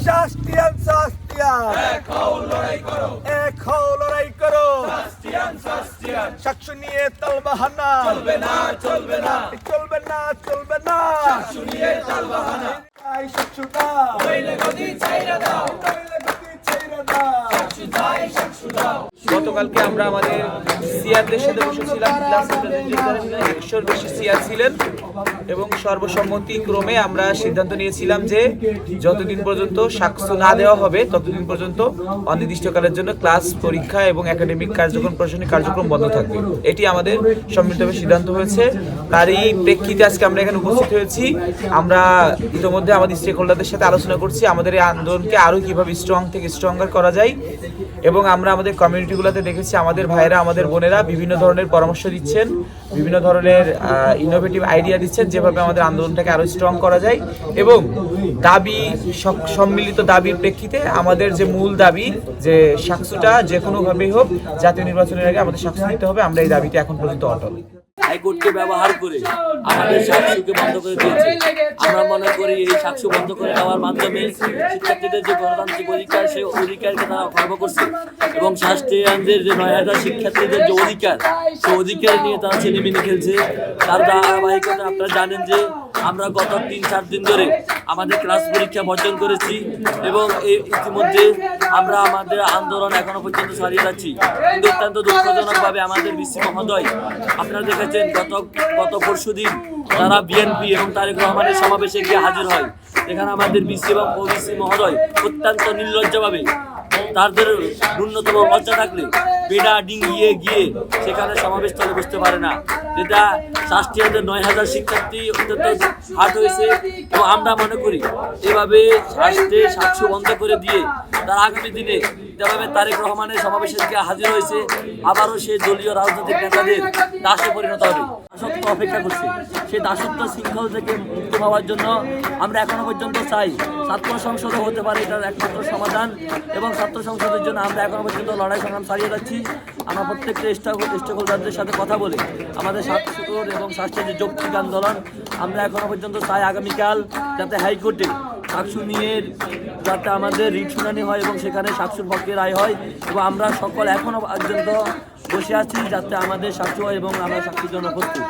শাস্তিয়ান শাস্তিয়ান এক হও লড়াই করো সাক্ষ্য নিয়ে তালবাহানা চলবে না চলবে না চলবে না চলবে না সাক্ষ্য নিয়ে তালবাহানা চাই সাক্ষ্য দাও নইলে গদি ছাইরা দাও নইলে গদি ছাইরা দাও সাক্ষ্য চাই সাক্ষ্য দাও। গতকালকে আমরা আমাদের সিআরদের সাথে বসেছিলাম, ক্লাস যেখানে 100-র বেশি সিআর ছিলেন এবং সর্বসম্মতিক্রমে আমরা সিদ্ধান্ত নিয়েছিলাম যে যতদিন পর্যন্ত সাক্ষ্য না দেওয়া হবে ততদিন পর্যন্ত অনির্দিষ্টকালের জন্য ক্লাস, পরীক্ষা এবং একাডেমিক কার্যক্রম, প্রশাসনিক কার্যক্রম বন্ধ থাকবে। এটি আমাদের সম্মিলিতভাবে সিদ্ধান্ত হয়েছে। তারই প্রেক্ষিতে আজকে আমরা এখানে উপস্থিত হয়েছি। আমরা ইতিমধ্যে আমাদের স্টেক হোল্ডারদের সাথে আলোচনা করছি আমাদের এই আন্দোলনকে আরও কীভাবে স্ট্রং থেকে স্ট্রঙ্গার করা যায় এবং আমরা আমাদের কমিউনিটিগুলোতে দেখেছি আমাদের ভাইয়েরা, আমাদের বোনেরা বিভিন্ন ধরনের পরামর্শ দিচ্ছেন, বিভিন্ন ধরনের ইনোভেটিভ আইডিয়া দিচ্ছেন যেভাবে আমাদের আন্দোলনটাকে আরও স্ট্রং করা যায় এবং দাবি, সম্মিলিত দাবির প্রেক্ষিতে আমাদের যে মূল দাবি যে সাক্ষ্যটা যে কোনোভাবেই হোক জাতীয় নির্বাচনের আগে আমাদের সাক্ষ্য নিতে হবে, আমরা এই দাবিতে এখন পর্যন্ত অটল। হাইকোর্টকে ব্যবহার করে আমাদের সাক্ষ্যকে বন্ধ করে দিয়েছে। আমরা মনে করি এই সাক্ষ্য বন্ধ করে দেওয়ার মাধ্যমে শিক্ষার্থীদের যে গণতান্ত্রিক অধিকার, সেই অধিকারকে তারা খর্ব করছে এবং শাস্ত্রীয়দের যে ৯,০০০ শিক্ষার্থীদের যে অধিকার, সেই অধিকার নিয়ে তারা ছেলেমেলে খেলছে। তার ধারাবাহিকতা আপনারা জানেন যে আমরা গত ৩-৪ দিন ধরে আমাদের ক্লাস পরীক্ষা বর্জন করেছি এবং এই ইতিমধ্যে আমরা আমাদের আন্দোলন এখনো পর্যন্ত চালিয়ে যাচ্ছি। কিন্তু অত্যন্ত দুঃখজনকভাবে আমাদের বিসি মহোদয়, আপনারা দেখেছেন গত পরশুদিন তারা বিএনপি এবং তারেক রহমানের সমাবেশে গিয়ে হাজির হয়। এখানে আমাদের বিসি এবং ওবিসি মহোদয় অত্যন্ত নির্লজ্জভাবে তাদের ন্যূনতম লজ্জা থাকলে বেড়া ডিঙ্গিয়ে গিয়ে সেখানে সমাবেশ স্থলে বসতে পারে না, যেটা শাস্ত্রীয়দের ৯,০০০ শিক্ষার্থী অত্যন্ত হাট হয়েছে। এবং আমরা মনে করি এভাবে শাস্ত্রে সাক্ষ্য বন্ধ করে দিয়ে তার আগামী দিনে যেভাবে তারেক রহমানের সমাবেশে গিয়ে হাজির হয়েছে আবারও সেই দলীয় রাজনৈতিক নেতাদের দাসে পরিণত হবে। দাসত্ব অপেক্ষা করছে, সেই দাসত্ব শৃঙ্খল থেকে মুক্ত হওয়ার জন্য আমরা এখনো পর্যন্ত চাই ছাত্র সংসদও হতে পারে এটার একমাত্র সমাধান এবং ছাত্র সংসদের জন্য আমরা এখনো পর্যন্ত লড়াই সংগ্রাম চালিয়ে যাচ্ছি। আমরা প্রত্যেকটা স্টেক হোল্ডারদের সাথে কথা বলে আমাদের স্বাস্থ্যকর এবং স্বাস্থ্যের যে যৌক্তিক আন্দোলন আমরা এখনো পর্যন্ত চাই আগামীকাল যাতে হাইকোর্টে সাক্ষ্য নিয়ে যাতে আমাদের রিট শুনানি হয় এবং সেখানে সাক্ষ্যর পক্ষে রায় হয় এবং আমরা সকল এখনো পর্যন্ত বসে আছি যাতে আমাদের সাক্ষ্য হয় এবং আমরা সাক্ষীর জন্য প্রস্তুত।